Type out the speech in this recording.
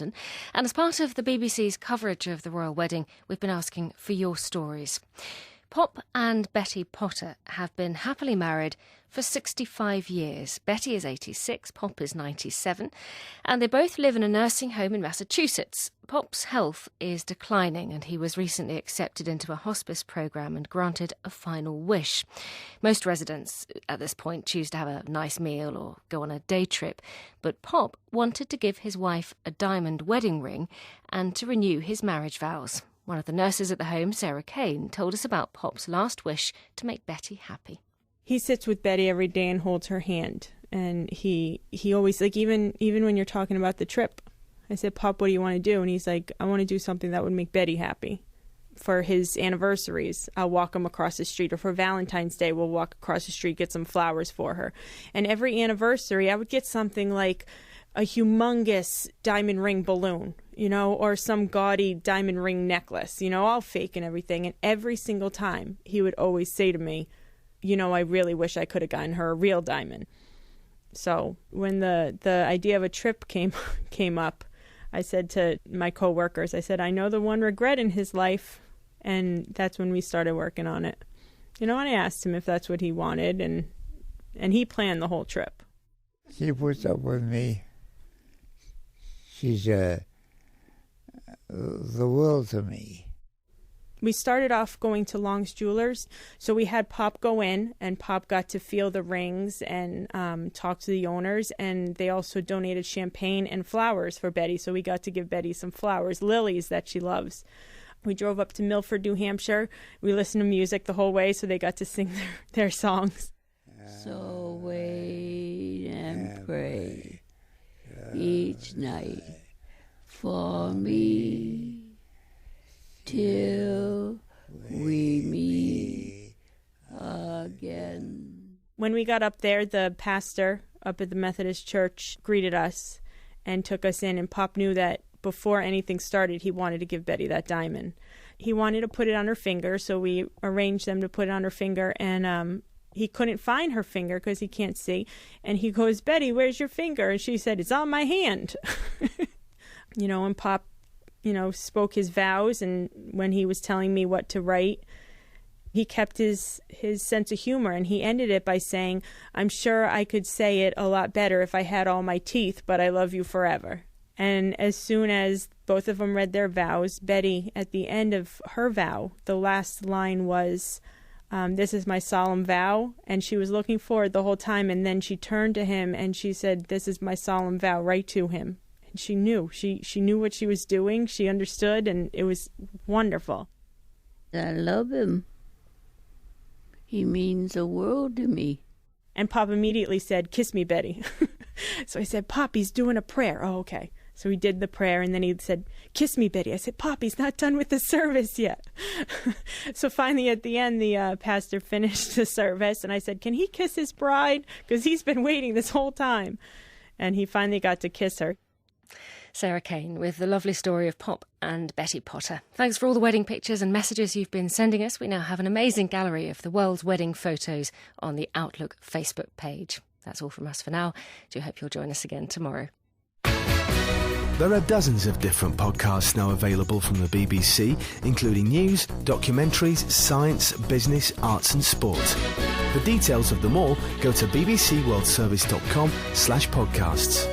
London. And as part of the BBC's coverage of the royal wedding, we've been asking for your stories. Pop and Betty Potter have been happily married for 65 years. Betty is 86, Pop is 97, and they both live in a nursing home in Massachusetts. Pop's health is declining, and he was recently accepted into a hospice programme and granted a final wish. Most residents at this point choose to have a nice meal or go on a day trip, but Pop wanted to give his wife a diamond wedding ring and to renew his marriage vows. One of the nurses at the home, Sarah Kane, told us about Pop's last wish to make Betty happy. He sits with Betty every day and holds her hand. And he always, like, even when you're talking about the trip, I said, Pop, what do you want to do? And he's like, I want to do something that would make Betty happy. For his anniversaries, I'll walk him across the street. Or for Valentine's Day, we'll walk across the street, get some flowers for her. And every anniversary, I would get something like a humongous diamond ring balloon, or some gaudy diamond ring necklace, all fake and everything. And every single time he would always say to me, I really wish I could have gotten her a real diamond. So when the idea of a trip came up, I said to my coworkers, I said, I know the one regret in his life. And that's when we started working on it. And I asked him if that's what he wanted, and he planned the whole trip. She puts up with me. She's the world to me. We started off going to Long's Jewelers, so we had Pop go in, and Pop got to feel the rings and talk to the owners, and they also donated champagne and flowers for Betty, so we got to give Betty some flowers, lilies that she loves. We drove up to Milford, New Hampshire. We listened to music the whole way, so they got to sing their songs. So wait and pray each night for me till we meet again. When we got up there, the pastor up at the Methodist Church greeted us and took us in, and Pop knew that before anything started, he wanted to give Betty that diamond. He wanted to put it on her finger, so we arranged them to put it on her finger, and he couldn't find her finger because he can't see. And he goes, Betty, where's your finger? And she said, it's on my hand. And Pop, spoke his vows. And when he was telling me what to write, he kept his sense of humor. And he ended it by saying, I'm sure I could say it a lot better if I had all my teeth, but I love you forever. And as soon as both of them read their vows, Betty, at the end of her vow, the last line was, this is my solemn vow, and she was looking forward the whole time, and then she turned to him and she said, this is my solemn vow, right to him. And she knew. She knew what she was doing. She understood, and it was wonderful. I love him. He means the world to me. And Pop immediately said, kiss me, Betty. So I said, Pop, he's doing a prayer. Oh, okay. So he did the prayer, and then he said, kiss me, Betty. I said, Pop, he's not done with the service yet. So finally, at the end, the pastor finished the service, and I said, can he kiss his bride? Because he's been waiting this whole time. And he finally got to kiss her. Sarah Kane with the lovely story of Pop and Betty Potter. Thanks for all the wedding pictures and messages you've been sending us. We now have an amazing gallery of the world's wedding photos on the Outlook Facebook page. That's all from us for now. Do hope you'll join us again tomorrow. There are dozens of different podcasts now available from the BBC, including news, documentaries, science, business, arts and sport. For details of them all, go to bbcworldservice.com/podcasts.